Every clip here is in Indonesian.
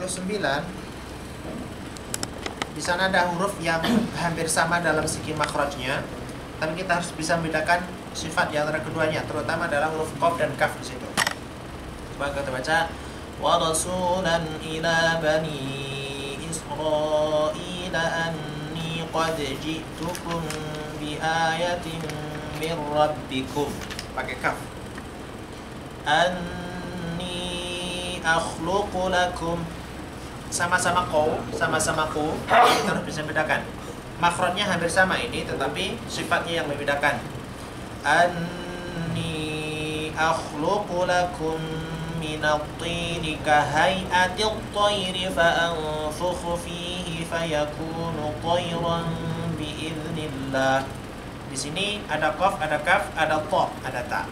29 di sana ada huruf yang hampir sama dalam segi makhrajnya, tapi kita harus bisa membedakan sifat di antara keduanya, terutama adalah huruf qaf dan kaf di situ. Coba kita baca wa rasulan ila bani israila anni qad ji'tukum bi ayatin min rabbikum, pakai kaf. Anni akhluqu lakum, sama-sama ko, kita harus bisa bedakan. Makhrajnya hampir sama ini, tetapi sifatnya yang membedakan. Anni akhluqu lakum minat-tini kahay'atit tayri fa'anfukhu fihi fayakunu tayran bi'iznillah. Di sini ada qaf, ada kaf, ada ta, ada ta.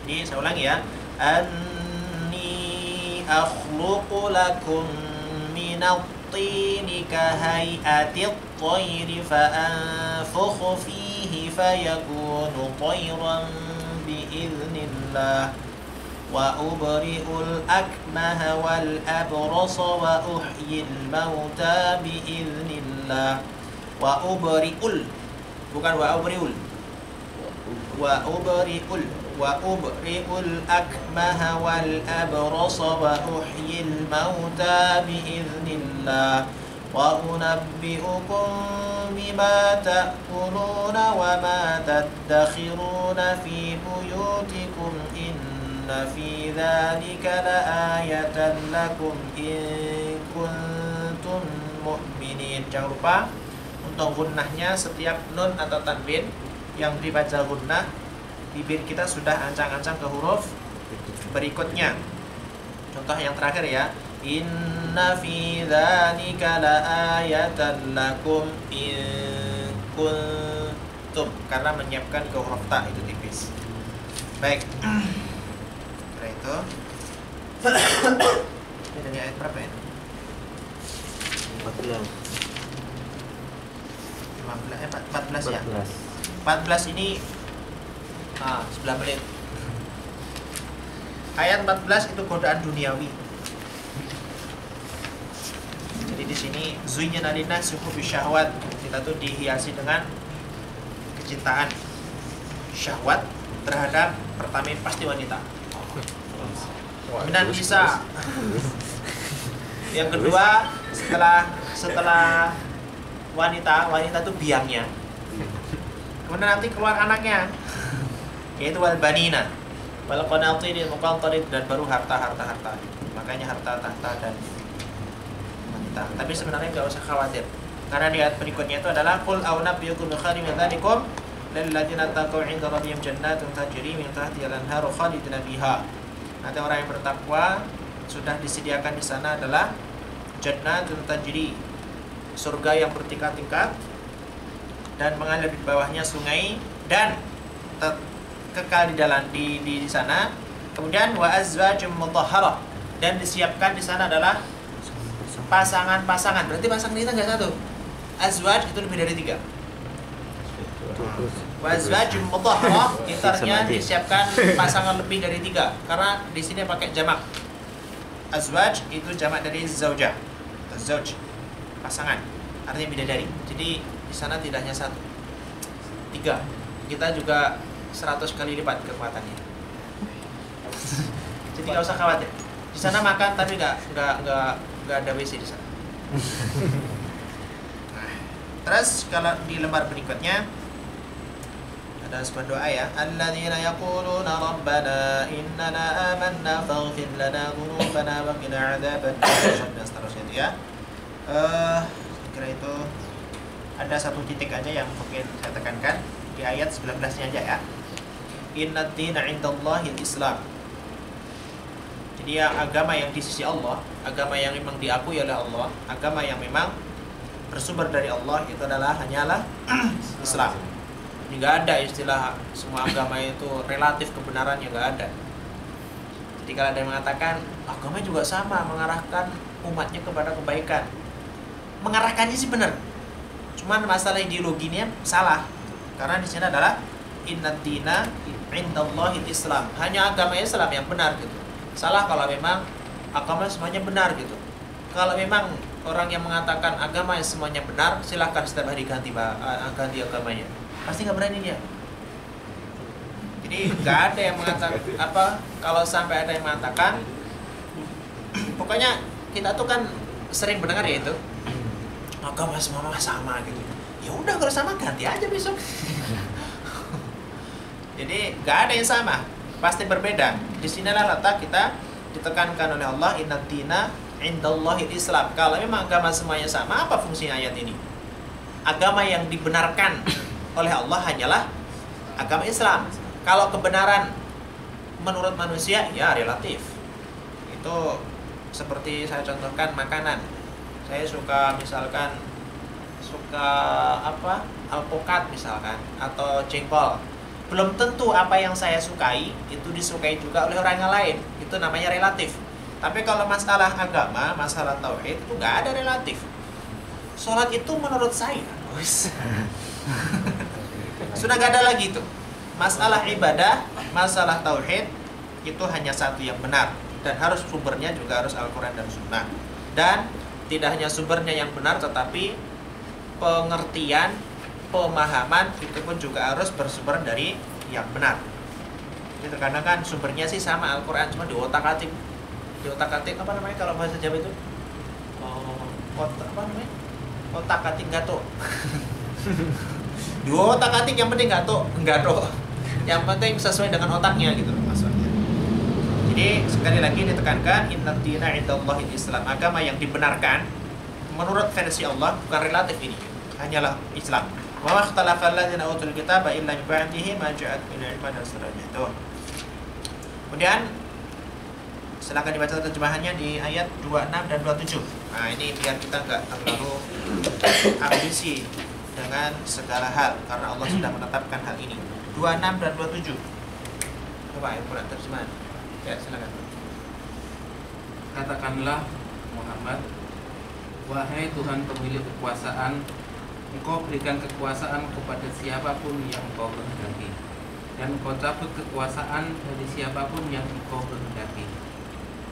Ini saya ulangi ya. Akhluqu lakum minat-tini kahay'atit tayri fa'anfukhu fihi fayakunu tayran bi'iznillah wa ubri'ul akmaha wal abrasa wa uhyil mauta bi'iznillah. Wa ubri'ul, bukan wa ubri'ul, wa ubri'ul akmaha wal abrasa wa uhyil mauta bi'iznillah wa unabbi'ukum bima ta'kuluna wa ma tadakhiruna fi buyutikum inna fi dhalika la'ayatan lakum in kuntum mu'minin. Jangan lupa untuk gunnahnya setiap nun atau tanwin yang dibaca gunnah, bibir kita sudah ancang-ancang ke huruf berikutnya. Contoh yang terakhir ya, inna fi dzalika laayatan lakum in kuntum, karena menyiapkan ke huruf ta itu tipis. Baik. Kira itu. Ini dari ayat berapa ya? 14 ya? 14 ini 11 menit. Ayat 14 itu godaan duniawi. Jadi di sini zuyyina linnasi hubbu syahwat, kita tuh dihiasi dengan kecintaan syahwat terhadap, pertama pasti wanita. Minan nisa. Yang kedua, setelah wanita tuh biangnya. Kemudian nanti keluar anaknya, yaitu wal banina wal qanatiril muqantarib, dan baru harta. Makanya harta, tahta, dan wanita. Tapi sebenarnya enggak usah khawatir, karena di ayat berikutnya itu adalah qul a'unabbiukum bi khairin min dzalikum lil ladzina taqaw 'inda rabbihim jannatun tajri min tahtiha al-anharu khalidina fiha. Nanti orang yang bertakwa sudah disediakan di sana adalah jannatun tajri, surga yang bertingkat-tingkat dan mengalir di bawahnya sungai, dan kekal di dalam di sana. Kemudian wa azwajum mutahharah, dan disiapkan di sana adalah pasangan-pasangan. Berarti pasangan kita enggak satu. Azwaj itu lebih dari 3. Wa azwajum mutahharah, intinya disiapkan pasangan lebih dari 3, karena di sini pakai jamak. Azwaj itu jamak dari zaujah. Zauj, pasangan, artinya bidadari. Jadi di sana tidak hanya 1, 3. Kita juga 100 kali lipat kekuatannya. Jadi nggak usah khawatir. Di sana makan tapi nggak ada WC di sana. Nah, terus kalau di lembar berikutnya ada sebuah doa ya. Alladzina yaquluna rabbana innana amanna faghfir lana dhunubana wa qina adzabannar, dan seterusnya itu ya. Kira itu ada satu titik aja yang mungkin saya tekankan di ayat 19-nya aja ya. Innad dina 'indallahil Islam. Jadi ya, agama yang di sisi Allah, agama yang memang diakui oleh Allah, agama yang memang bersumber dari Allah, itu adalah hanyalah Islam. Jadi nggak ada istilah semua agama itu relatif kebenarannya, nggak ada. Jadi kalau ada yang mengatakan agama juga sama, mengarahkan umatnya kepada kebaikan, mengarahkannya sih benar, cuman masalah ideologinya salah. Karena di sini adalah innad dina 'indallahil Islam, hanya agama Islam yang benar gitu. Salah kalau memang agama semuanya benar gitu. Kalau memang orang yang mengatakan agama semuanya benar, silahkan setiap hari ganti agamanya. Pasti nggak berani dia. Jadi nggak ada yang mengatakan apa. Kalau sampai ada yang mengatakan, pokoknya kita tuh kan sering mendengar ya itu agama semua sama gitu. Ya udah kalau sama ganti aja besok. Jadi nggak ada yang sama, pasti berbeda. Disinilah letak kita ditekankan oleh Allah, inna dina indallahil Islam. Kalau memang agama semuanya sama, apa fungsinya ayat ini? Agama yang dibenarkan oleh Allah hanyalah agama Islam. Kalau kebenaran menurut manusia, ya relatif. Itu seperti saya contohkan makanan. Saya suka misalkan alpukat misalkan atau jengkol. Belum tentu apa yang saya sukai itu disukai juga oleh orang yang lain. Itu namanya relatif. Tapi kalau masalah agama, masalah tauhid itu nggak ada relatif. Sholat itu menurut saya sudah nggak ada lagi itu. Masalah ibadah, masalah tauhid itu hanya satu yang benar, dan harus sumbernya juga harus Al-Quran dan Sunnah. Dan tidak hanya sumbernya yang benar, tetapi pengertian, pemahaman itu pun juga harus bersumber dari yang benar. Jadi terkadang kan sumbernya sih sama Al-Quran, cuma diotak-atik apa namanya kalau bahasa Jawa itu? Otak-atik gato. Diotak-atik yang penting gato. Yang penting sesuai dengan otaknya gitu maksudnya. Jadi sekali lagi ditekankan, inna dina indallahil Islam. Agama yang dibenarkan menurut versi Allah, bukan relatif ini, hanyalah Islam. Wa makhtalafa alladziina utul kitaba illa min ba'dihi ma ja'atuhumul ilmu, dan seterusnya itu. Kemudian silakan dibaca terjemahannya di ayat 26 dan 27. Nah, ini biar kita enggak terlalu ambisi dengan segala hal, karena Allah sudah menetapkan hal ini. 26 dan 27. Coba Al-Quran terjemahan. Ya, silakan. Katakanlah Muhammad, wahai Tuhan pemilik kekuasaan, Engkau berikan kekuasaan kepada siapapun yang Engkau kehendaki, dan Engkau cabut kekuasaan dari siapapun yang Engkau kehendaki.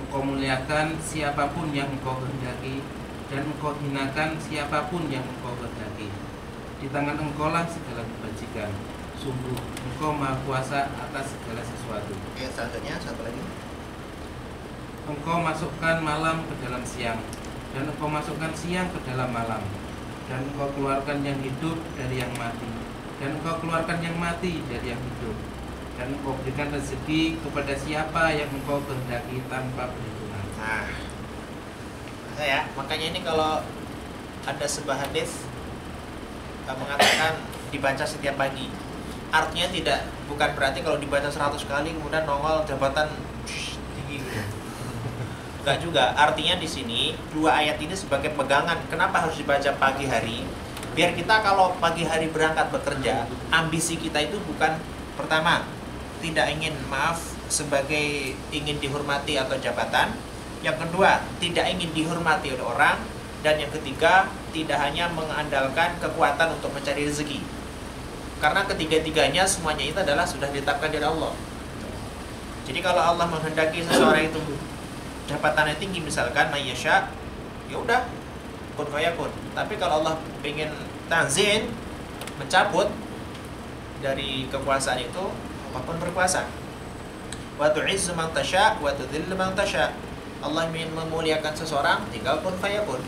Engkau muliakan siapapun yang Engkau kehendaki, dan Engkau hinakan siapapun yang Engkau kehendaki. Di tangan Engkau lah segala kebajikan. Sungguh Engkau maha kuasa atas segala sesuatu. Oke, selanjutnya satu lagi. Engkau masukkan malam ke dalam siang, dan Engkau masukkan siang ke dalam malam, dan Engkau keluarkan yang hidup dari yang mati, dan Engkau keluarkan yang mati dari yang hidup, dan Engkau berikan rezeki kepada siapa yang Engkau kehendaki tanpa perhitungan. Nah, makanya ini kalau ada sebuah hadis mengatakan dibaca setiap pagi, artinya bukan berarti kalau dibaca 100 kali kemudian nongol jabatan tinggi gitu. Enggak juga. Artinya di sini dua ayat ini sebagai pegangan. Kenapa harus dibaca pagi hari? Biar kita kalau pagi hari berangkat bekerja, ambisi kita itu bukan pertama tidak ingin sebagai ingin dihormati atau jabatan. Yang kedua, tidak ingin dihormati oleh orang. Dan yang ketiga, tidak hanya mengandalkan kekuatan untuk mencari rezeki. Karena ketiga-tiganya semuanya itu adalah sudah ditetapkan dari Allah. Jadi kalau Allah menghendaki seseorang itu jabatannya tinggi misalkan mayyasha, ya udah kun fayakun. Tapi kalau Allah ingin tanzin, mencabut dari kekuasaan itu, Allah pun berkuasa. Wa tu'izzu man tasya wa tudhillu man tasya. Allah ingin memuliakan seseorang, tinggal kun fayakun.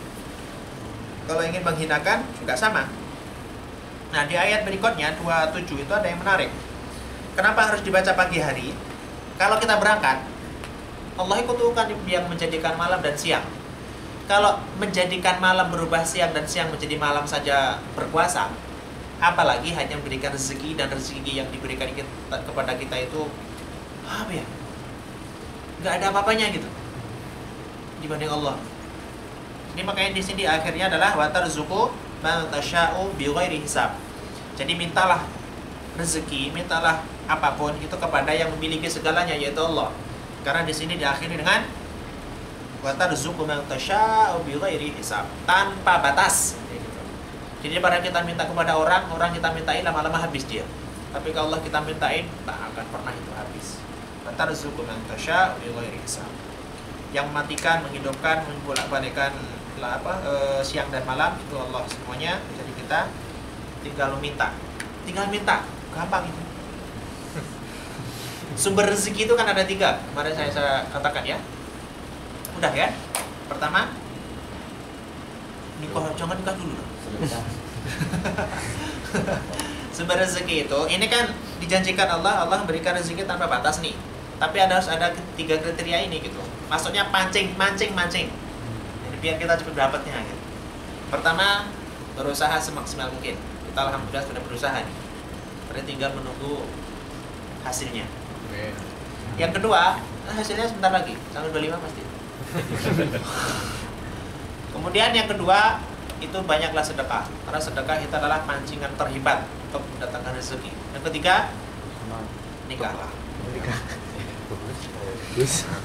Kalau ingin menghinakan juga sama. Nah, di ayat berikutnya 27 itu ada yang menarik. Kenapa harus dibaca pagi hari? Kalau kita berangkat, Allah itu kan yang menjadikan malam dan siang. Kalau menjadikan malam berubah siang dan siang menjadi malam saja berkuasa, apalagi hanya memberikan rezeki, dan rezeki yang diberikan kepada kita itu apa ya? Nggak ada apa-apanya gitu dibanding Allah. Ini makanya di sini akhirnya adalah wa tarzuqu man tasya'u bighairi hisab. Jadi mintalah rezeki, mintalah apapun itu kepada yang memiliki segalanya, yaitu Allah. Karena di sini diakhiri dengan wa tarzuqu man tasya'u bighairi hisab, tanpa batas. Jadi pada kita minta kepada orang kita mintain lama-lama habis dia. Tapi kalau Allah kita mintain, tak akan pernah itu habis. Wa tarzuqu man tasya'u bighairi hisab. Yang mematikan, menghidupkan, membolak-balikkan siang dan malam itu Allah semuanya. Jadi kita tinggal minta, gampang itu. Sumber rezeki itu kan ada 3. Kemarin saya katakan ya. Udah ya. Pertama, jangan nikah dulu. Sumber rezeki itu, ini kan dijanjikan Allah memberikan rezeki tanpa batas nih. Tapi harus ada 3 kriteria ini gitu. Maksudnya mancing. Jadi biar kita cepat dapatnya gitu. Pertama, berusaha semaksimal mungkin. Kita alhamdulillah sudah berusaha nih. Berarti tinggal menunggu hasilnya. Yang kedua, hasilnya sebentar lagi, tanggal 25 pasti. Kemudian yang kedua, itu banyaklah sedekah. Karena sedekah itu adalah pancingan terhebat untuk mendatangkan rezeki. Yang ketiga, nikahlah.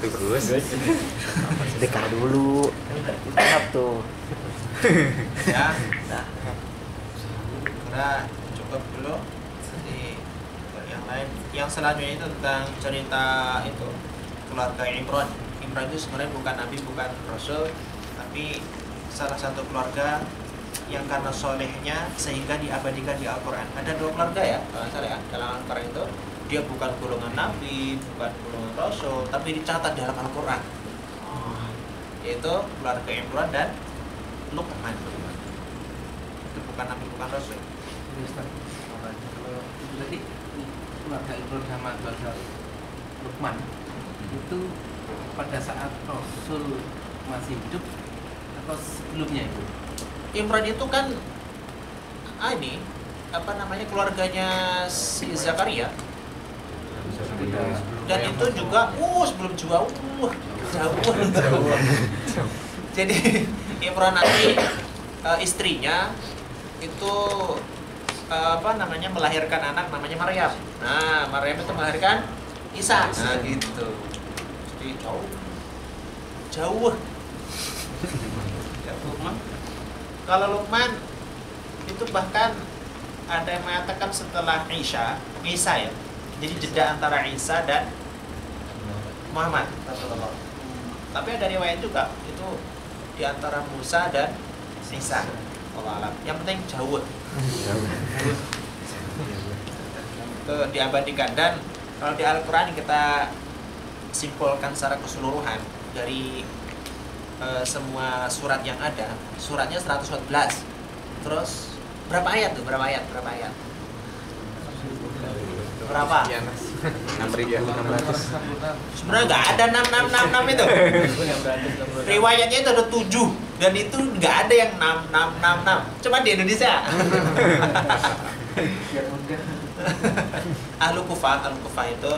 Bagus. Sedekah dulu. Tahap tuh. Ya. Udah cukup dulu. Jadi yang lain, yang selanjutnya itu tentang cerita itu keluarga Imran. Imran itu sebenarnya bukan nabi, bukan rasul, tapi salah satu keluarga yang karena solehnya sehingga diabadikan di Al-Quran. Ada 2 keluarga ya, kalau salah ya, dalam Al-Quran itu dia bukan golongan nabi, bukan golongan rasul, tapi dicatat dalam Al-Quran. Yaitu keluarga Imran dan Luqman. Itu bukan nabi, bukan rasul. Kalau berarti keluarga Ibrahim sama keluarga Luqman itu pada saat Rasul masih hidup atau sebelumnya itu? Imran itu kan keluarganya si Zakaria. Dan itu juga sebelum jauh. Jadi Imran nanti istrinya itu melahirkan anak namanya Maryam. Nah, Maryam itu melahirkan Isa. Nah, gitu. Jadi jauh. Ya, Luqman. Kalau Luqman itu bahkan ada yang mengatakan setelah Isa ya. Jadi jeda antara Isa dan Muhammad Rasulullah. Tapi ada riwayat juga itu di antara Musa dan Isa. Allah alam. Yang penting jauh. Itu diabadikan. Dan kalau di Al-Quran kita simpulkan secara keseluruhan dari semua surat yang ada, suratnya 114. Terus berapa ayat tuh? Berapa ayat? Berapa? 6.600. Sebenarnya nggak ada 6666 itu. Riwayatnya itu ada 7 dan itu nggak ada yang 6666. Coba di Indonesia. Ahlu Kufah itu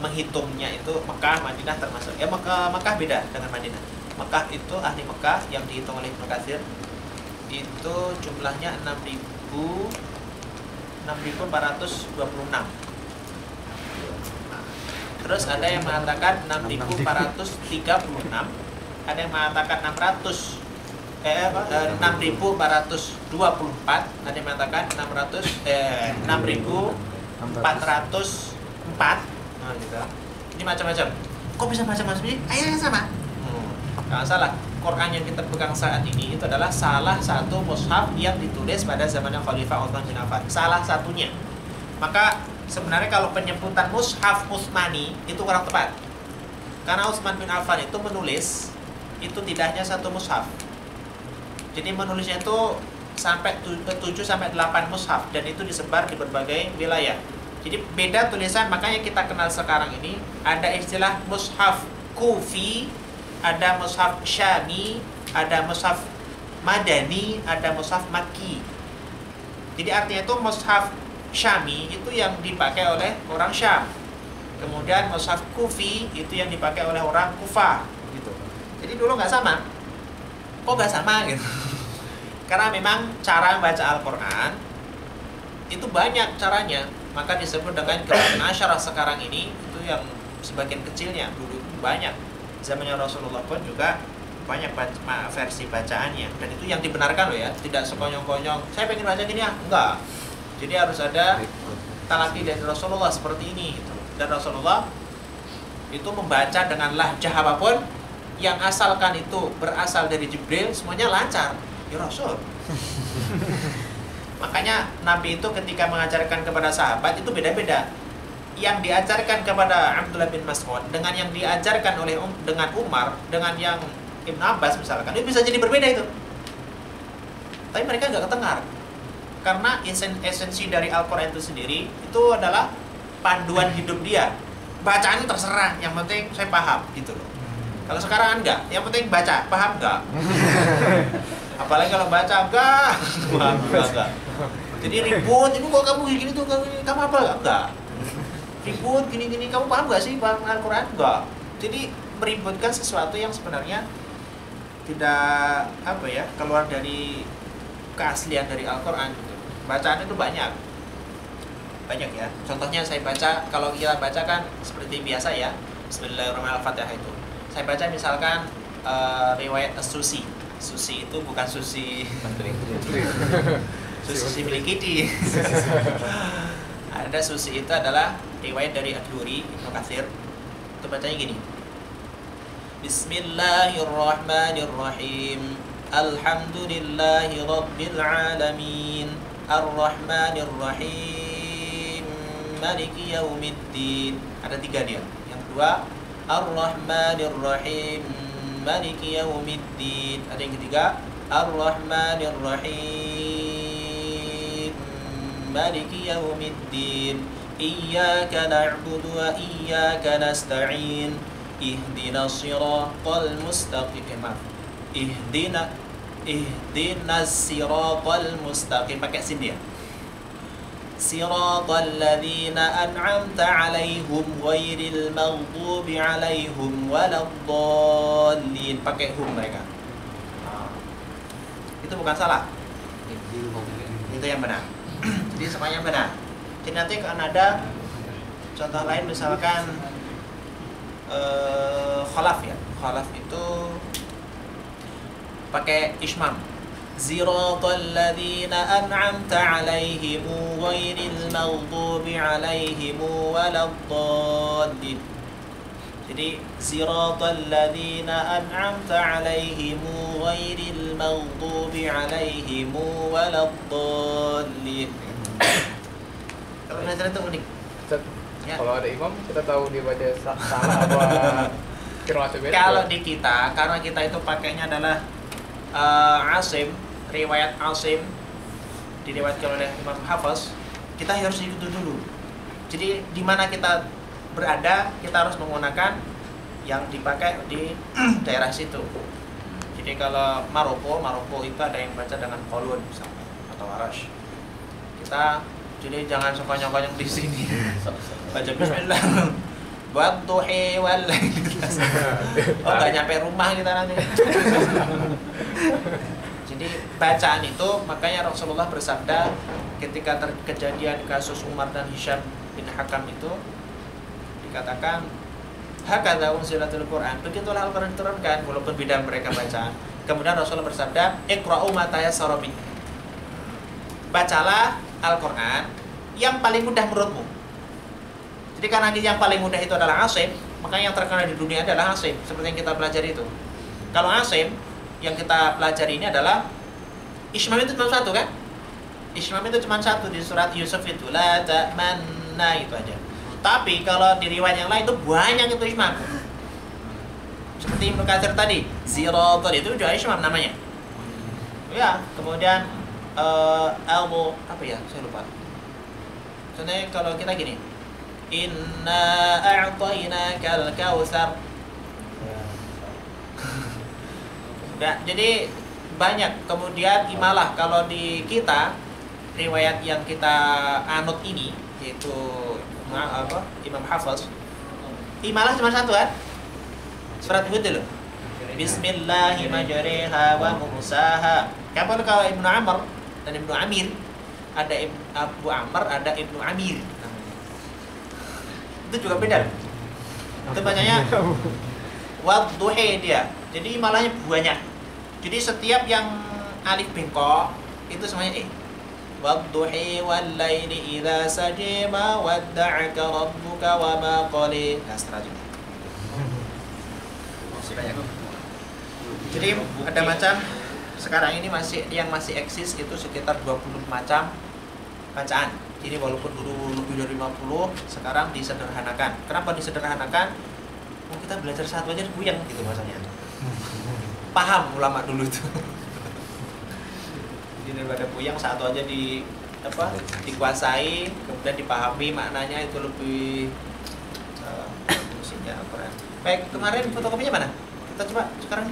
menghitungnya itu Mekah, Madinah termasuk. Ya Mekah beda dengan Madinah. Mekah itu ahli Mekah yang dihitung oleh Ibnu Katsir itu jumlahnya 6.426. Terus ada yang mengatakan 6.436, ada yang mengatakan 6.424, ada yang mengatakan 6.404. Nah, gitu. Ini macam-macam. Kok bisa macam-macam sih? Ayatnya sama. Nggak salah. Quran yang kita pegang saat ini itu adalah salah satu mushaf yang ditulis pada zamannya Khalifah Utsman bin Affan. Salah satunya. Maka sebenarnya kalau penyebutan mushaf Utsmani itu kurang tepat. Karena Utsman bin Affan itu menulis itu tidak hanya satu mushaf. Jadi menulisnya itu sampai 7 sampai 8 mushaf dan itu disebar di berbagai wilayah. Jadi beda tulisan, makanya kita kenal sekarang ini ada istilah mushaf Kufi, ada mushaf Syami, ada mushaf Madani, ada mushaf Makki. Jadi artinya itu mushaf Syami itu yang dipakai oleh orang Syam. Kemudian mushaf Kufi itu yang dipakai oleh orang Kufah gitu. Jadi dulu nggak sama. Kok nggak sama gitu? Karena memang cara membaca Al-Quran itu banyak caranya. Maka disebut dengan Qira'atun Asyarah sekarang ini itu yang sebagian kecilnya. Dulu banyak. Zamannya Rasulullah pun juga banyak versi bacaannya. Dan itu yang dibenarkan loh ya. Tidak sekonyong-konyong. Saya pengen baca gini ya. Enggak. Jadi harus ada talaki dari Rasulullah seperti ini gitu. Dan Rasulullah itu membaca dengan lahjah apapun yang asalkan itu berasal dari Jibril semuanya lancar. Ya Rasul. Makanya Nabi itu ketika mengajarkan kepada sahabat itu beda-beda. Yang diajarkan kepada Abdullah bin Mas'ud dengan yang diajarkan oleh dengan Umar, dengan yang Ibn Abbas misalkan, itu bisa jadi berbeda itu. Tapi mereka nggak ketengar. Karena esensi dari Al-Quran itu sendiri itu adalah panduan hidup dia. Bacaan itu terserah, yang penting saya paham gitu loh. Kalau sekarang enggak, yang penting baca, paham enggak? Apalagi kalau baca enggak, enggak. Jadi ribut, ini kok kamu gini tuh, kamu apa enggak? Ribut gini-gini, kamu paham enggak sih paham Al-Quran? Enggak. Jadi meributkan sesuatu yang sebenarnya tidak keluar dari keaslian dari Al-Quran gitu. Bacaan itu banyak ya. Contohnya saya baca, kalau kita baca kan seperti biasa ya, Bismillahirrahmanirrahim, Al-Fatihah itu. Saya baca misalkan riwayat As-Susi. Susi itu bukan Susi Susi milik Kiti. Ada Susi itu adalah riwayat dari Ad-Duri Ibnu Katsir. Itu bacanya gini. Bismillahirrahmanirrahim. Alhamdulillahi rabbil alamin. Ar-Rahmanir-Rahim. Maliki yaumiddin. Ada 3 dia. Yang kedua, Ar-Rahmanir-Rahim. Maliki yaumiddin. Ada yang ketiga, Ar-Rahmanir-Rahim. Maliki yaumiddin. Iyyaka na'budu wa iyyaka nasta'in. Ihdinas siratal mustaqim. Ihdinas siratal mustaqim, pakai sin dia. Siratal ladzina an'amta 'alaihim ghairil maghdubi 'alaihim waladdallin, pakai hum mereka. Itu bukan salah. Itu yang benar. Jadi semuanya benar. Jadi nanti akan ada contoh lain misalkan khalaf ya. Khalaf itu pakai ismam. Siratal ladzina an'amta 'alaihim ghairil maghdubi 'alaihim waladdallin. Jadi siratal ladzina an'amta 'alaihim ghairil maghdubi 'alaihim waladdallin. Kalau belajar itu unik. Ya. Kalau ada imam kita tahu dia baca salah apa kira beda. Kalau di kita, karena kita itu pakainya adalah Asim, riwayat Asim diriwayatkan oleh Imam Hafiz, kita harus ikut dulu. Jadi di mana kita berada, kita harus menggunakan yang dipakai di daerah situ. Jadi kalau Maroko itu ada yang baca dengan kolun misalnya atau Arash. Kita jadi jangan sokong-sokong di sini. Baca bismillah. Buat duhi wal oh nggak nyampe rumah kita nanti. Jadi bacaan itu, makanya Rasulullah bersabda ketika kejadian kasus Umar dan Hisham bin Hakam itu dikatakan hakadza unzilatul Quran, begitulah Al-Quran diturunkan walaupun beda mereka bacaan. Kemudian Rasulullah bersabda iqra'u ma tayassara min, bacalah Al-Quran yang paling mudah menurutmu. Jadi karena yang paling mudah itu adalah Asim, maka yang terkenal di dunia adalah Asim, seperti yang kita pelajari itu. Kalau Asim yang kita pelajari ini adalah Ismam itu cuma satu kan? Ismam itu cuma satu di surat Yusuf itu, la ta'manna, itu aja. Tapi kalau di riwayat yang lain itu banyak itu Ismam. Seperti Ibnu Katsir tadi, Ziratul itu juga Ismam namanya. Ya, kemudian Almu apa ya? Saya lupa. Contohnya kalau kita gini, Inna a'tainakal kautsar. Nah, jadi banyak. Kemudian imalah, kalau di kita riwayat yang kita anut ini yaitu Imam Hafiz, imalah cuma satu kan? Surat Hud dulu. Bismillahirrahmanirrahim wa mursaha. Kapan kalau Ibnu Amr dan Ibnu Amir, ada Abu Amr, ada Ibnu Amir. Itu juga beda. Itu bacanya wadduhi dia. Jadi malahnya banyak. Jadi setiap yang alif bengkok itu semuanya wadduhi wal laili idza sajima wadda'aka rabbuka wa ma qali. Nah, seterusnya. Sudah ya. Jadi ada macam sekarang ini masih eksis itu sekitar 20 macam bacaan. Jadi walaupun dulu lebih dari 50, sekarang disederhanakan. Kenapa disederhanakan? Kita belajar satu aja puyeng gitu bahasanya. Paham ulama dulu itu. Jadi daripada puyeng satu aja dikuasai, kemudian dipahami maknanya itu lebih fungsinya Al-Quran. Baik, kemarin fotokopinya mana? Kita coba sekarang.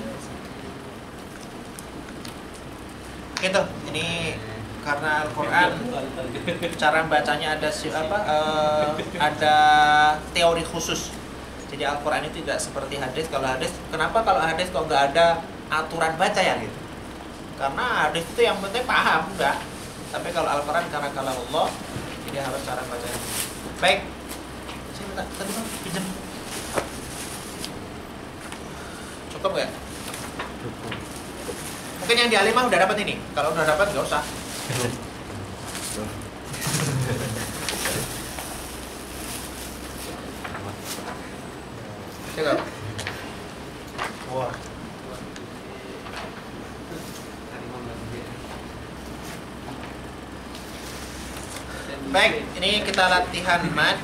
Gitu. Ini karena Al-Quran cara bacanya ada ada teori khusus. Jadi Al-Quran itu tidak seperti hadis. Kenapa kalau hadis kok nggak ada aturan baca ya gitu? Karena hadis itu yang penting paham enggak. Tapi kalau Al-Quran karena kalau Allah, jadi harus cara bacanya. Baik. Saya minta tadi Bang pinjam. Cukup nggak? Cukup. Mungkin yang di Alimah udah dapat ini. Kalau udah dapat nggak usah. Cukup. Wah. Baik, ini kita latihan mad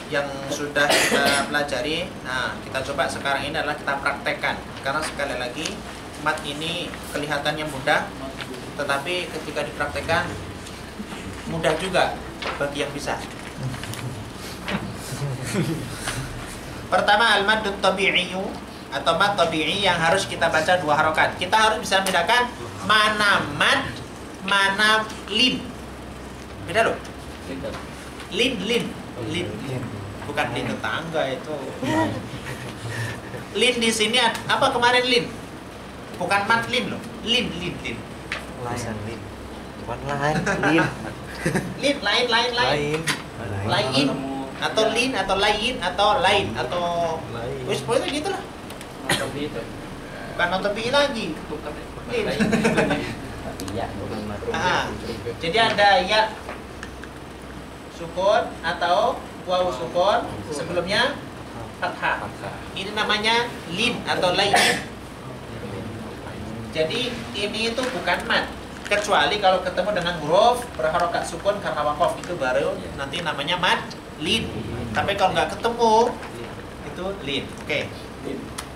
yang sudah kita pelajari. Nah, kita coba sekarang ini adalah kita praktekkan. Karena sekali lagi mad ini kelihatannya mudah, tetapi ketika dipraktekkan mudah juga bagi yang bisa. Pertama, al-maddut tabi'i atau mad tabi'i yang harus kita baca 2 harokat. Kita harus bisa membedakan mana mad, mana lin. Beda loh. Lin. Bukan lin tetangga itu. Lin di sini apa kemarin lin? Bukan mat lin loh. Lin. Lain lin. Bukan lain, lin. Lin lain. Lain atau lin atau lain atau lain atau wis pokoknya gitu lah. Bukan otopi lagi. Lin. Jadi ada ya sukun atau wawu sukun sebelumnya fathah. Ini namanya lin atau lain. Jadi ini itu bukan mat, kecuali kalau ketemu dengan huruf berharokat sukun karena wakof, itu baru nanti namanya mat lin. Tapi kalau nggak ketemu itu lin. Oke.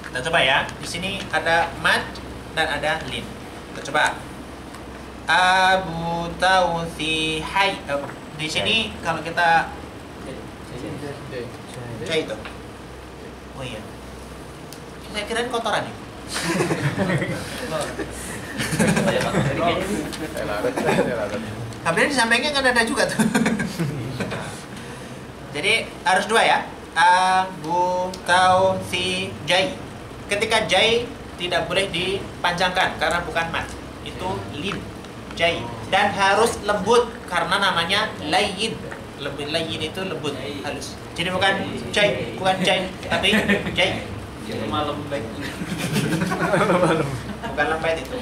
Kita coba ya. Di sini ada mat dan ada lin. Kita coba. Abu Tausi Hai. Di sini kalau kita Jai itu. Oh iya. Saya kirain kotoran ya. Habisnya di sampingnya kan ada juga tuh. Jadi harus 2 ya. Abu Tausi Jai. Ketika Jai tidak boleh dipanjangkan karena bukan mat. Itu lin. Jai. Dan harus lembut karena namanya layin. Lebih layin itu lembut, halus. Jadi bukan jai, tapi jai. Lembek. Bukan lembek itu.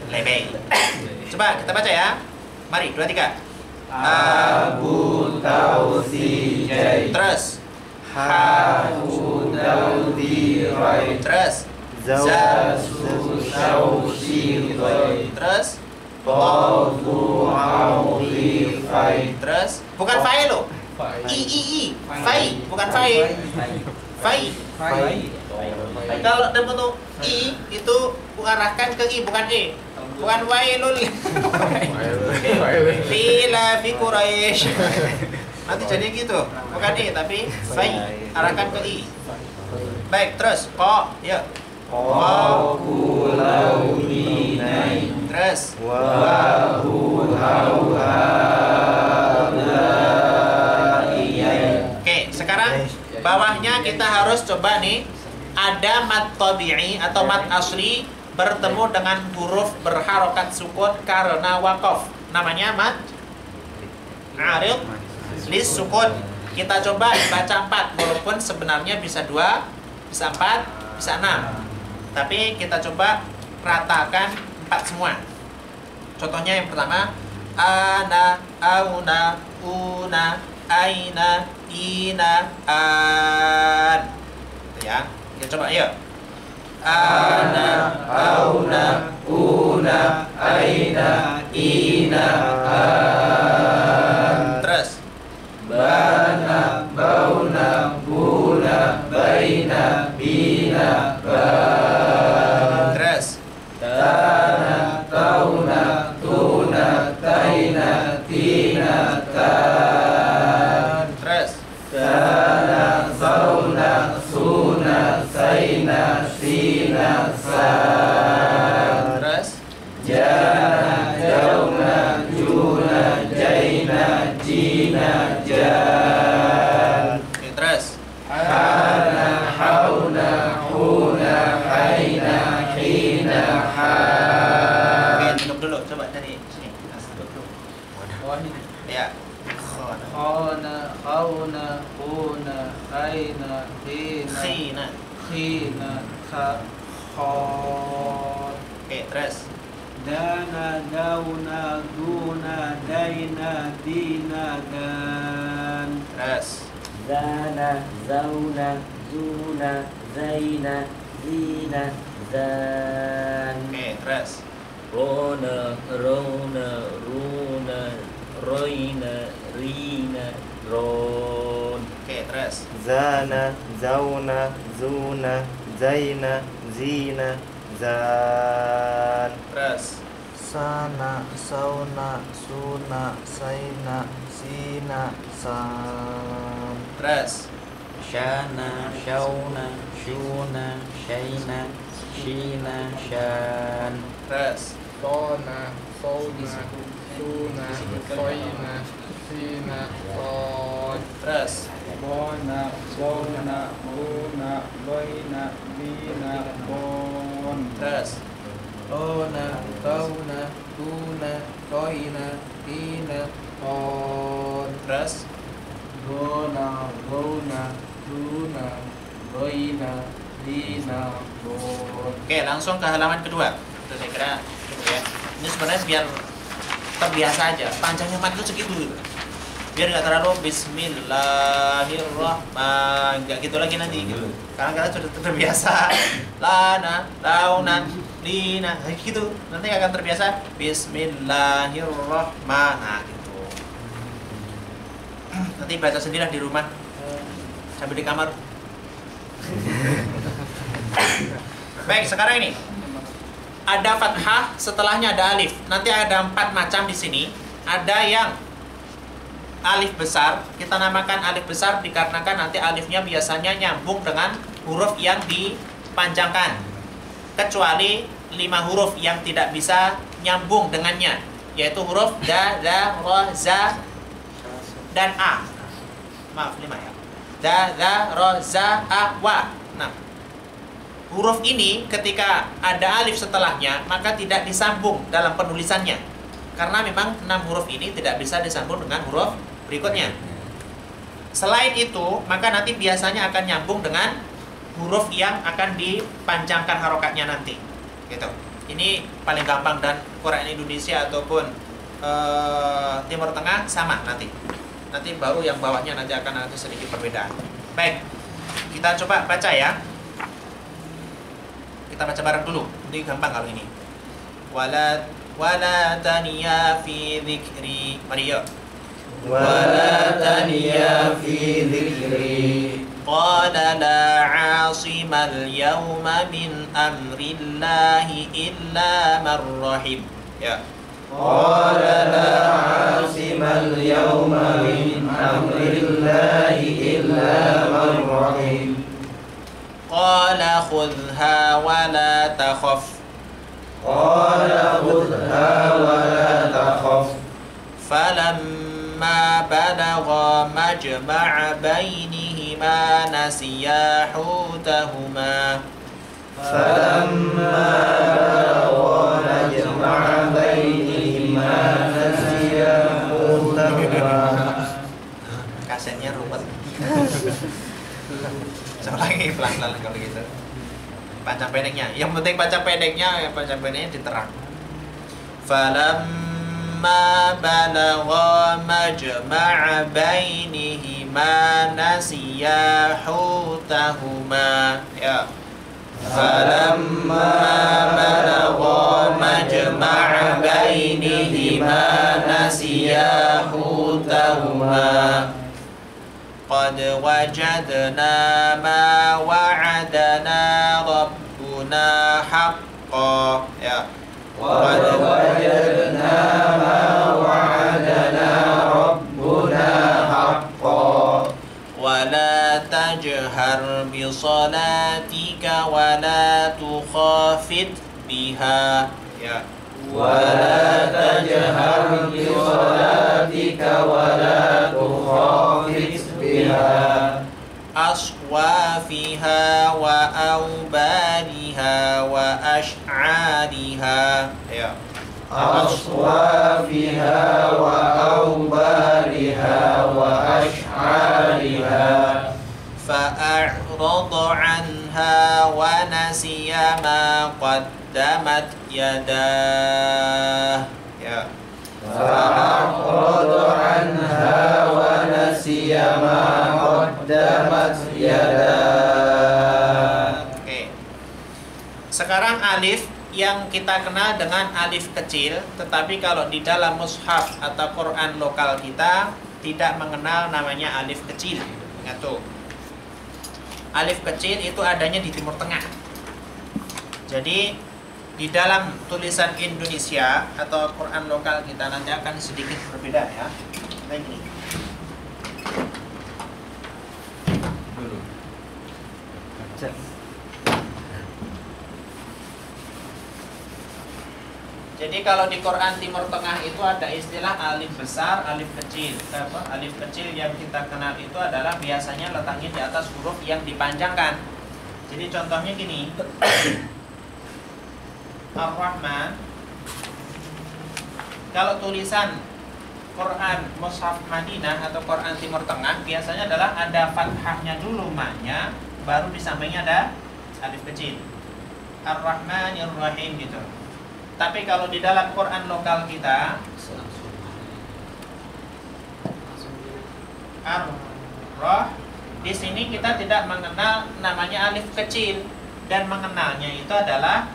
Lebek. Coba kita baca ya. Mari 2 3. Abu Tausi Jai. Terus. Abu Tausi Rai. Terus. Zasu Sausi Rai. Terus. Tazu Auli Fai. Terus. Bukan fai lo. I. Fai, bukan fai. Fai. Kalau ada bentuk i itu mengarahkan ke i, bukan e. Bukan wailul. Lila fi Quraisy. Nanti jadi gitu. Bukan e tapi fai, arahkan ke i. Baik, terus ko, ya. Qulaunai. Terus. Wa Oke, sekarang bawahnya kita harus coba nih. Ada mat tabi'i atau mat asli bertemu dengan huruf berharokat sukun karena wakof. Namanya mat arid lis sukun. Kita coba baca 4, walaupun sebenarnya bisa 2, bisa 4, bisa 6. Tapi kita coba ratakan 4 semua. Contohnya yang pertama, ana, auna, una, aina, ina, an. Ya, kita coba yuk. ana, auna, una, aina, ina, an. Terus. Bana, bauna, buna, baina, bina, ban. Terus. Tana, tauna, tuna, taina, tina, tan. Terus. Tana, sauna, suna, saina, sina, san. Terus. Jana, jauna, juna, jaina, jina, jan. Oke, terus. Hana, hauna, huna, haina, hina, han. Oke, tutup dulu. Coba dari sini. Tutup dulu. Oh ini. Ya. Khona. Khona, khauna, khuna, khaina, hina, Khina. khina, khon. Oke, terus. Dana, dauna, duna, daina, dina, dan. Terus. Zana, zauna, zuna, zaina, zina, zan. Oke, terus. Rona, rona, runa, roina, rina, ron. Oke, terus. Zana, zauna, zuna, zaina, zina, zan. Terus. Sana, sauna, suna, saina, sina, san. Terus. Shana, shauna, shuna, shaina, shina, shan. Terus. Sona, sona, suna, soina, sina, son. Terus. Bona, bona, bona, boina, bina, bon. Terus. Rona, tauna, tuna, toina, tina, ton. Terus. Gona, gona, tuna, boina, dina, bon. Oke, langsung ke halaman kedua. Itu saya kira cukup ya. Ini sebenarnya biar terbiasa aja. Panjangnya mat itu segitu gitu. Biar nggak terlalu Bismillahirrahmanirrahim. Nggak gitu lagi nanti gitu. Karena kalian sudah terbiasa. Lana, launan, lina, gitu. Nanti akan terbiasa. Bismillahirrahmanirrahim. Nah, gitu. Nanti baca sendirilah di rumah sambil di kamar. Baik, sekarang ini ada fathah, setelahnya ada alif. Nanti ada 4 macam di sini. Ada yang alif besar, kita namakan alif besar dikarenakan nanti alifnya biasanya nyambung dengan huruf yang dipanjangkan. Kecuali 5 huruf yang tidak bisa nyambung dengannya, yaitu huruf da, ra, za, dan a. Maaf, 5 ya. Da, ra, za, a, wa. Nah, huruf ini ketika ada alif setelahnya maka tidak disambung dalam penulisannya. Karena memang 6 huruf ini tidak bisa disambung dengan huruf berikutnya. Selain itu, maka nanti biasanya akan nyambung dengan huruf yang akan dipanjangkan harokatnya nanti. Gitu. Ini paling gampang, dan Quran Indonesia ataupun Timur Tengah sama nanti. Nanti baru yang bawahnya nanti akan ada sedikit perbedaan. Baik, kita coba baca ya. Kita baca bareng dulu. Ini gampang kalau ini. Wala taniya fi dzikri. Mari yuk. Wala taniya fi dzikri. Qala la 'asimal yawma min amrillahi illa man rahim. Ya. Qala la 'asimal yawma min amrillahi illa man rahim. Qala khudhha wa la takhaf. Qala khudhha wa la takhaf. Falamma balagha majma'a bainihima nasiya hutahuma. Falamma balagha majma'a bainihima nasiya hutahuma. Kasetnya ruwet. Coba lagi pelan-pelan kalau gitu. Panjang pendeknya. Yang penting panjang pendeknya diterang. Falamma balagha majma'a bainihima nasiya hutahuma. Ya. فلما بلغا مجمع بينهما نسيا حوتهما قد وجدنا ما وعدنا ربنا حقا ya. قد وجدنا ما وعدنا ربنا حقا ولا تجهر بصلاتك ولا تخافت بها ya. ولا تجهر بصلاتك ولا تخافت بها أصوافها وأوبارها وأشعارها ya. أصوافها وأوبارها وأشعارها فأعرض عنها ونسي ما قدمت يداه ya. فأعرض عنها ونسي ما قدمت يداه. Oke. Sekarang alif yang kita kenal dengan alif kecil, tetapi kalau di dalam mushaf atau Quran lokal kita tidak mengenal namanya alif kecil. Ingat tuh. Alif kecil itu adanya di Timur Tengah. Jadi di dalam tulisan Indonesia atau Quran lokal kita nanti akan sedikit berbeda ya. Kayak gini. Jadi kalau di Quran Timur Tengah itu ada istilah alif besar, alif kecil. Alif kecil yang kita kenal itu adalah biasanya letaknya di atas huruf yang dipanjangkan. Jadi contohnya gini. Ar-Rahman. Kalau tulisan Quran Mushaf Madinah atau Quran Timur Tengah biasanya adalah ada fathahnya dulu ma-nya, baru di sampingnya ada alif kecil. Ar-Rahmanir-Rahim gitu. Tapi kalau di dalam Quran lokal kita Ar-Rah, di sini kita tidak mengenal namanya alif kecil, dan mengenalnya itu adalah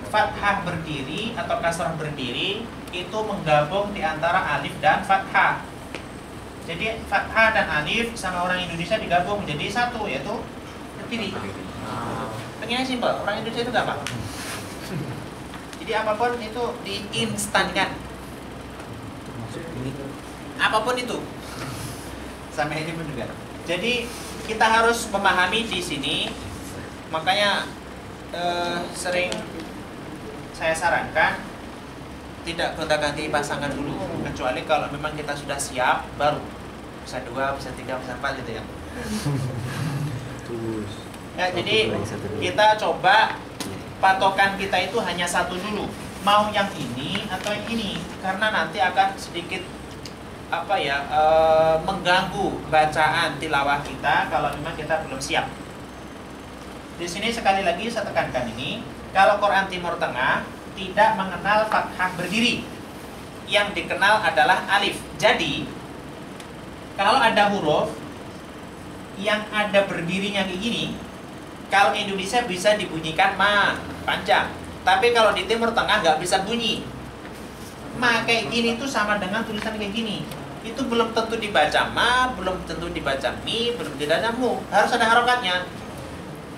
fathah berdiri atau kasrah berdiri itu menggabung di antara alif dan fathah. Jadi fathah dan alif sama orang Indonesia digabung jadi satu, yaitu berdiri. Pengennya simpel, orang Indonesia itu gampang. Jadi apapun itu diinstankan. Apapun itu. Sampai ini pun juga. Jadi kita harus memahami di sini. Makanya sering saya sarankan tidak gonta-ganti pasangan dulu, kecuali kalau memang kita sudah siap baru bisa 2, bisa 3, bisa 4 gitu ya. Ya, jadi kita coba patokan kita itu hanya satu dulu, mau yang ini atau yang ini, karena nanti akan sedikit mengganggu bacaan tilawah kita kalau memang kita belum siap. Di sini sekali lagi saya tekankan ini, kalau Quran Timur Tengah tidak mengenal fathah berdiri, yang dikenal adalah alif. Jadi kalau ada huruf yang ada berdirinya kayak gini, kalau Indonesia bisa dibunyikan ma, panjang. Tapi kalau di Timur Tengah nggak bisa bunyi. Ma kayak gini tuh sama dengan tulisan kayak gini. Itu belum tentu dibaca ma, belum tentu dibaca mi, belum dibaca mu. Harus ada harokatnya.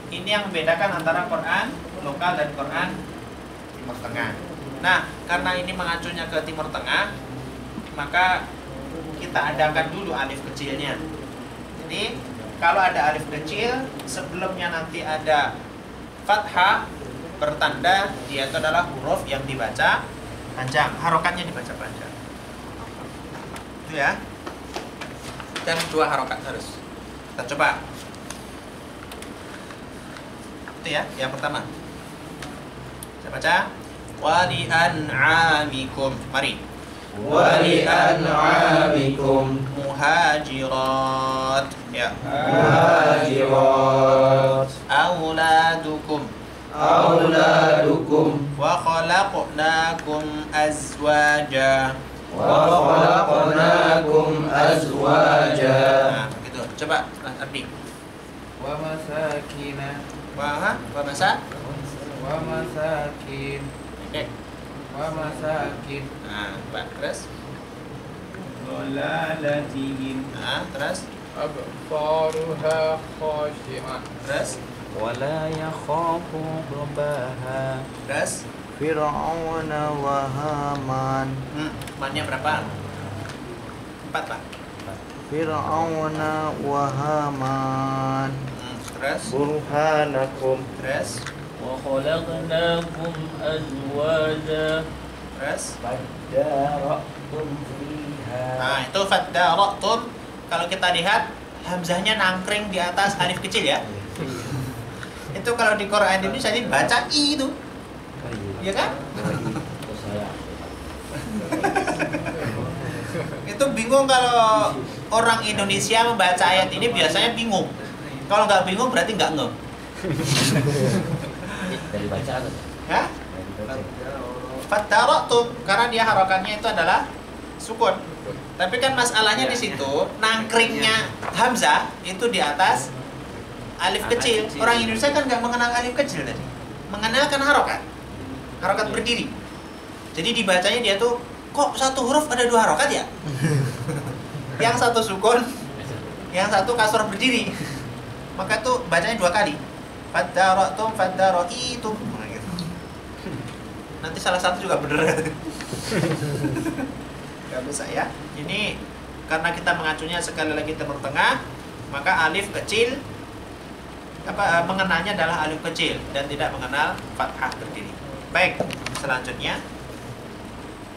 Ini yang membedakan antara Quran lokal dan Quran Timur Tengah. Nah, karena ini mengacunya ke Timur Tengah, maka kita adakan dulu alif kecilnya. Jadi kalau ada alif kecil, sebelumnya nanti ada fathah, bertanda dia itu adalah huruf yang dibaca panjang, harokatnya dibaca panjang. Itu ya. Dan 2 harokat harus. Kita coba. Itu ya, yang pertama. Saya baca. Wa li an'amikum. Mari. Wa li an'amikum muhajirat. Ya. muhajirat Auladukum. auladukum Wa khalaqnakum azwaja. wa khalaqnakum azwaja. Nah, begitu. Coba Ardi. Wa masakina Wa masa. Wa masakin. Oke. Wa masakin. Nah, Pak, terus. ضلالتهم Terus. أبصارها خاشعة. Terus. ولا يخاف عقباها Terus. فرعون وهامان Mannya berapa? 4, Pak. فرعون وهامان Terus. برهانكم Terus. وخلقناكم أزواجا Terus. فادارأتم فيها Nah, itu fadara'tum. Kalau kita lihat hamzahnya nangkring di atas alif kecil ya. Itu kalau di Quran Indonesia ini baca i itu. Iya kan? Itu bingung kalau orang Indonesia membaca ayat ini biasanya bingung. Kalau nggak bingung berarti nggak ngeh. dari baca atau Ya? Fadara'tum karena dia harokannya itu adalah sukun. Tapi kan masalahnya di situ nangkringnya hamzah itu di atas alif kecil. Orang Indonesia kan nggak mengenal alif kecil tadi. Mengenal kan harokat. Harokat berdiri. Jadi dibacanya dia tuh kok satu huruf ada 2 harokat ya? Yang satu sukun, yang satu kasroh berdiri. Maka tuh bacanya 2 kali. Fadara'tum fadaraitum. Nah, gitu. Nanti salah satu juga bener. Gak bisa ya. Ini karena kita mengacunya sekali lagi Timur Tengah, maka alif kecil mengenalnya adalah alif kecil dan tidak mengenal fathah berdiri. Baik, selanjutnya.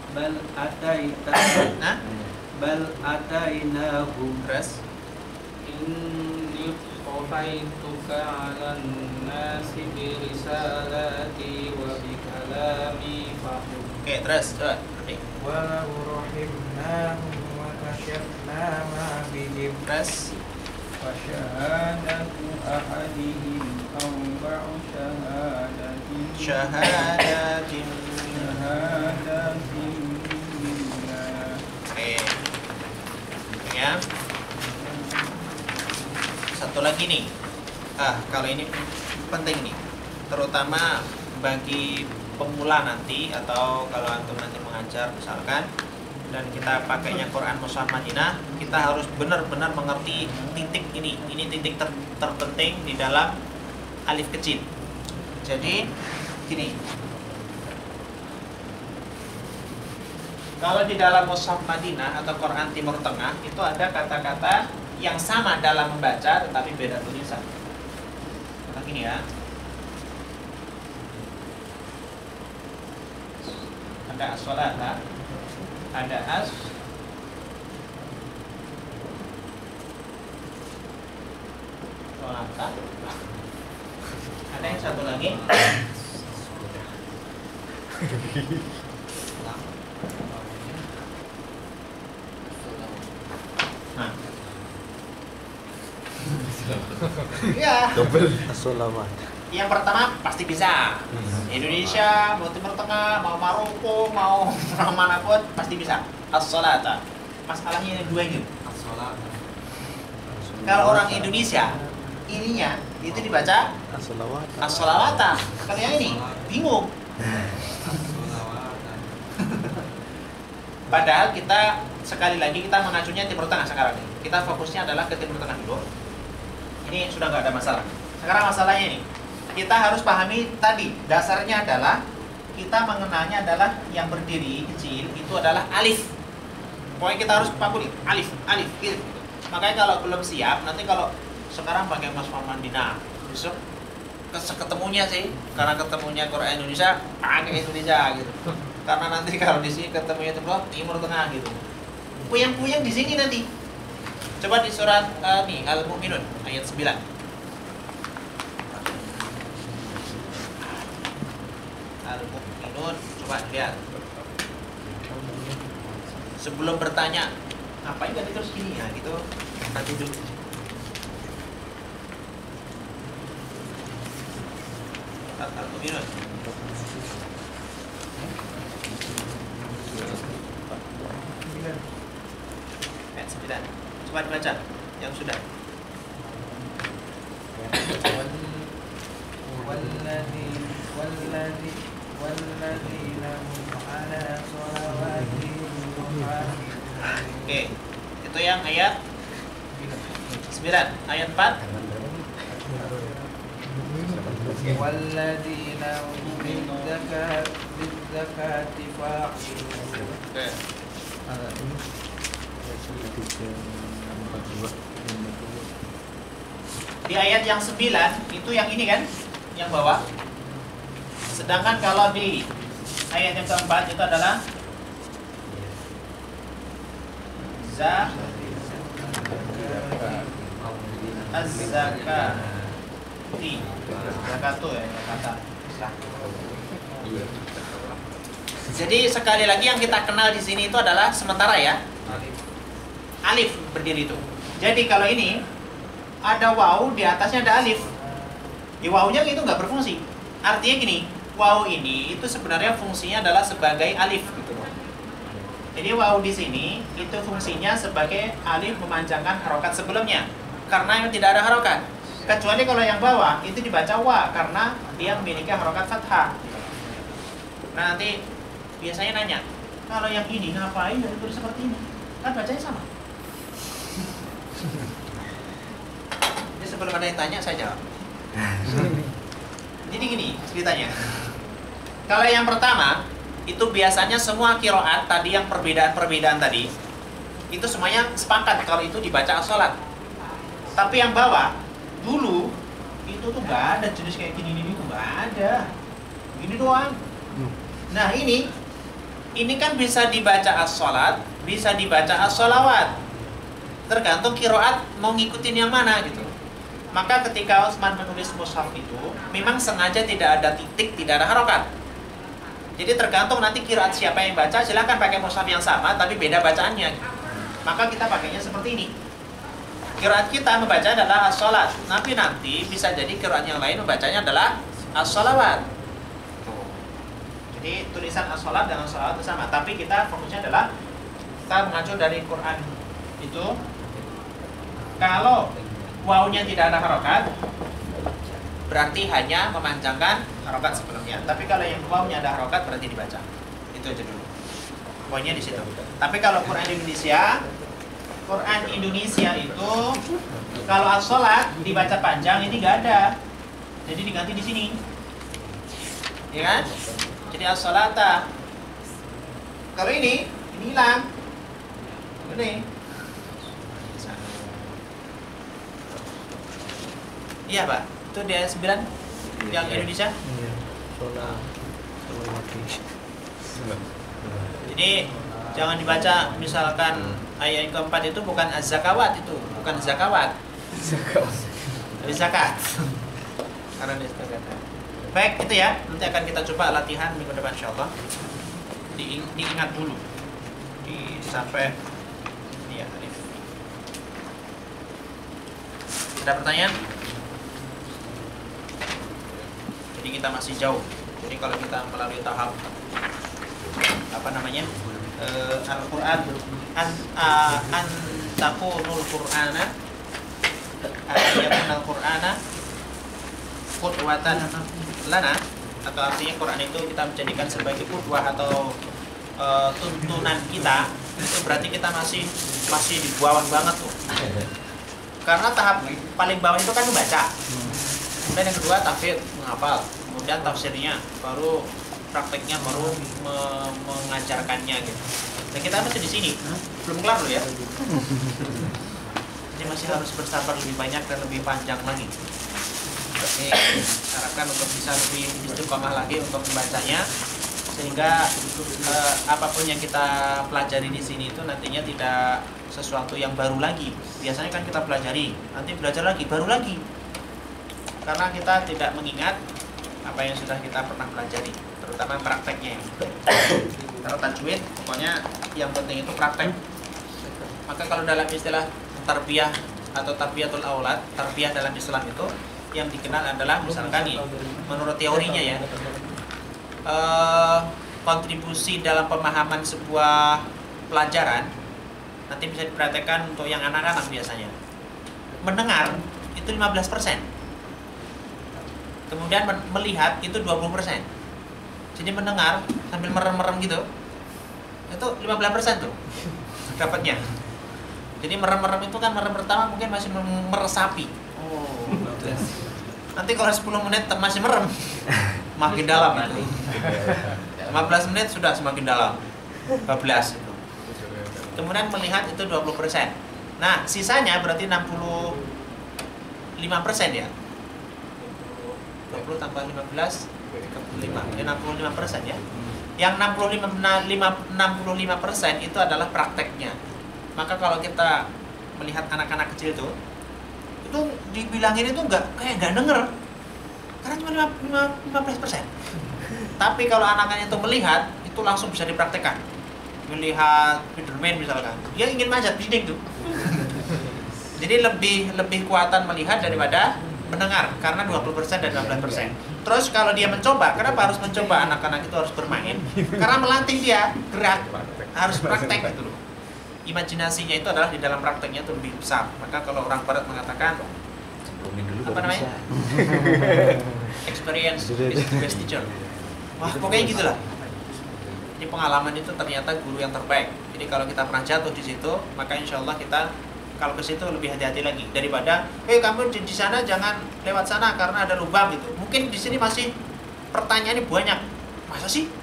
bal ataita Nah, bal atainahum terus. Inni qafaituka 'alan nasi bi risalati wa bi kalami fahum. Oke, terus. Coba. Nanti. Walau rahimnahum wa kashafna ma bihim Terus. wa syahadatu ahadihim arba'u syahadatin Syahadatin. syahadatin billah. Oke. Ya. Satu lagi nih. Kalau ini penting nih. Terutama bagi pemula nanti atau kalau antum nanti mengajar misalkan dan kita pakainya Quran Mushaf Madinah, kita harus benar-benar mengerti titik ini. Ini titik terpenting di dalam alif kecil. Jadi gini. Kalau di dalam Mushaf Madinah atau Quran Timur Tengah itu ada kata-kata yang sama dalam membaca tetapi beda tulisan. Contoh gini ya. Ada as-sholata, ada as-sholata. Ada yang satu lagi. Nah. Iya. Assalamualaikum. Yang pertama pasti bisa. Indonesia, mau Timur Tengah, mau Maroko, mau manapun pasti bisa. As-sholata. Masalahnya ada 2 ini. Kalau orang Indonesia, ininya itu dibaca Assalamualaikum. as-sholawata. Kalau yang ini bingung. Padahal kita sekali lagi kita mengacunya Timur Tengah sekarang ini. Kita fokusnya adalah ke Timur Tengah dulu. Ini sudah nggak ada masalah. Sekarang masalahnya ini, kita harus pahami tadi dasarnya adalah kita mengenalnya adalah yang berdiri kecil itu adalah alif. Pokoknya kita harus pakuli alif, gitu. Makanya kalau belum siap, nanti kalau sekarang pakai Mas Mamandina, besok ketemunya sih, karena ketemunya Quran Indonesia, pakai Indonesia gitu. Karena nanti kalau di sini ketemunya Timur Tengah gitu. Puyeng-puyeng di sini nanti. Coba di surat nih Al-Mu'minun ayat 9. Al-Mu'minun, coba lihat. Sebelum bertanya, ngapain gak terus gini ya gitu. Nanti dulu. Al-Mu'minun. Ayat 9. Coba dibaca yang sudah. والذين هم على صلواتهم يحافظون. Oke, itu yang ayat 9. Ayat 4. والذين هم بالزكاة فاعلون. Oke. Di ayat yang 9 itu yang ini kan, yang bawah. Sedangkan kalau di ayat yang keempat itu adalah az-zakati. Zakatu ya kata. Jadi sekali lagi yang kita kenal di sini itu adalah sementara ya. Alif berdiri itu. Jadi kalau ini ada waw, di atasnya ada alif. Di wawnya itu nggak berfungsi. Artinya gini, waw ini itu sebenarnya fungsinya adalah sebagai alif gitu. Jadi waw di sini itu fungsinya sebagai alif memanjangkan harokat sebelumnya. Karena yang tidak ada harokat. Kecuali kalau yang bawah itu dibaca wa karena dia memiliki harokat fathah. Nah nanti biasanya nanya, kalau yang ini ngapain dari tulis seperti ini? Kan bacanya sama. Jadi sebelum ada yang tanya saya jawab. Jadi gini ceritanya. Kalau yang pertama itu biasanya semua qiraat tadi yang perbedaan-perbedaan tadi itu semuanya sepakat kalau itu dibaca as-shalat. Tapi yang bawah dulu itu tuh nggak ada jenis kayak gini tuh nggak ada. Gini doang. Nah ini kan bisa dibaca as-shalat, bisa dibaca as-shalawat. Tergantung qiraat mau ngikutin yang mana gitu. Maka ketika Utsman menulis mushaf itu memang sengaja tidak ada titik, tidak ada harokat. Jadi tergantung nanti qiraat siapa yang baca, silakan pakai mushaf yang sama tapi beda bacaannya. Maka kita pakainya seperti ini. Qiraat kita membaca adalah as-shalat, tapi nanti bisa jadi qiraat yang lain membacanya adalah as-shalawat. Jadi tulisan as-shalat dengan as-shalawat itu sama, tapi kita fokusnya adalah kita mengacu dari Quran itu. Kalau wawnya tidak ada harokat, berarti hanya memanjangkan harokat sebelumnya. Tapi kalau yang wawnya ada harokat berarti dibaca. Itu aja dulu. Poinnya di situ. Tapi kalau Quran Indonesia itu kalau as-shalat dibaca panjang ini nggak ada. Jadi diganti di sini. Ya kan? Jadi as-shalata. Kalau ini hilang. Ini. Iya, Pak. Itu di ayat 9 yang Indonesia. Iya. Sholat. Jadi jangan dibaca misalkan ayat yang keempat itu bukan az-zakawat, itu bukan zakawat. Tapi zakat. Karena dia zakat. Baik, itu ya. Nanti akan kita coba latihan minggu depan insyaallah. Diingat dulu. Sampai ini ya, alif. Ada pertanyaan? Jadi kita masih jauh. Jadi kalau kita melalui tahap Al-Quran an takunul Qur'ana Al-Qur'ana qudwatan lana, atau artinya Quran itu kita menjadikan sebagai qudwah atau tuntunan kita, itu berarti kita masih di bawah banget tuh. Karena tahap paling bawah itu kan membaca. Kemudian yang kedua tahfidz, menghafal. Kemudian tafsirnya, baru prakteknya, baru mengajarkannya gitu. Dan kita masih di sini, belum kelar loh ya. Jadi masih harus bersabar lebih banyak dan lebih panjang lagi. Oke, harapkan untuk bisa lebih istiqomah lagi untuk membacanya, sehingga apapun yang kita pelajari di sini itu nantinya tidak sesuatu yang baru lagi. Biasanya kan kita pelajari, nanti belajar lagi, baru lagi. Karena kita tidak mengingat apa yang sudah kita pernah pelajari, terutama prakteknya. Kalau tajwid, pokoknya yang penting itu praktek. Maka kalau dalam istilah tarbiyah atau tarbiyatul aulad, tarbiyah dalam Islam itu yang dikenal adalah misalkan nih, menurut teorinya ya, kontribusi dalam pemahaman sebuah pelajaran nanti bisa dipraktekkan untuk yang anak-anak biasanya. Mendengar itu 15%. Kemudian melihat itu 20%. Jadi mendengar sambil merem-merem gitu. Itu 15% tuh dapatnya. Jadi merem-merem itu kan merem pertama mungkin masih meresapi. Oh, 15. Nanti kalau 10 menit masih merem, makin dalam itu. 15 menit sudah semakin dalam. 12 itu. Kemudian melihat itu 20%. Nah, sisanya berarti 65% ya. 20 tambah 15 35. Ya 65% ya. Yang 65% itu adalah prakteknya. Maka kalau kita melihat anak-anak kecil itu dibilangin itu kayak nggak denger, karena cuma 15%. Tapi kalau anak-anak itu melihat, itu langsung bisa dipraktekkan. Melihat Spiderman misalkan, dia ingin manjat dinding tuh. Jadi lebih kuatan melihat daripada mendengar, karena 20% dan 15%. Terus kalau dia mencoba, kenapa harus mencoba? Anak-anak itu harus bermain, karena melatih dia gerak, harus praktek gitu loh. Imajinasinya itu adalah di dalam prakteknya itu lebih besar. Maka kalau orang barat mengatakan apa namanya? Experience is the best teacher. Wah, pokoknya gitulah. Jadi pengalaman itu ternyata guru yang terbaik. Jadi kalau kita pernah jatuh di situ, maka insya Allah kita kalau ke situ lebih hati-hati lagi daripada, kamu di sana jangan lewat sana karena ada lubang gitu. Mungkin di sini masih pertanyaannya banyak. Masa sih?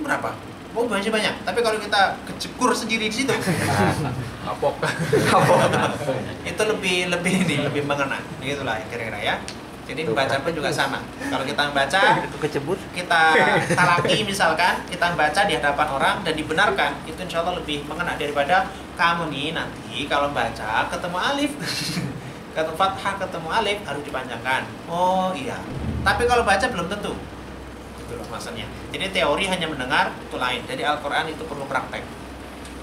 Berapa? Oh, masih banyak. Tapi kalau kita kejekur sendiri di situ, Kapok. itu lebih mengena. Gitulah kira-kira ya. Jadi membaca pun juga sama. Kalau kita membaca, Itu kecebur. kita talaki misalkan, kita membaca di hadapan orang dan dibenarkan, itu insya Allah lebih mengena daripada kamu nih nanti kalau membaca ketemu alif, ketemu fathah, ketemu alif harus dipanjangkan. Oh iya. Tapi kalau baca belum tentu. Itu loh maksudnya. Jadi teori hanya mendengar itu lain. Jadi Al-Quran itu perlu praktek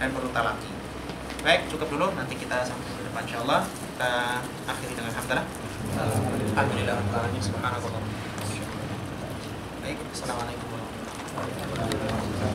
dan perlu talaki. Baik, cukup dulu. Nanti kita sampai ke depan insya Allah. Kita akhiri dengan hamdalah. Alhamdulillah. Subhanallah. Baik, assalamualaikum warahmatullahi wabarakatuh.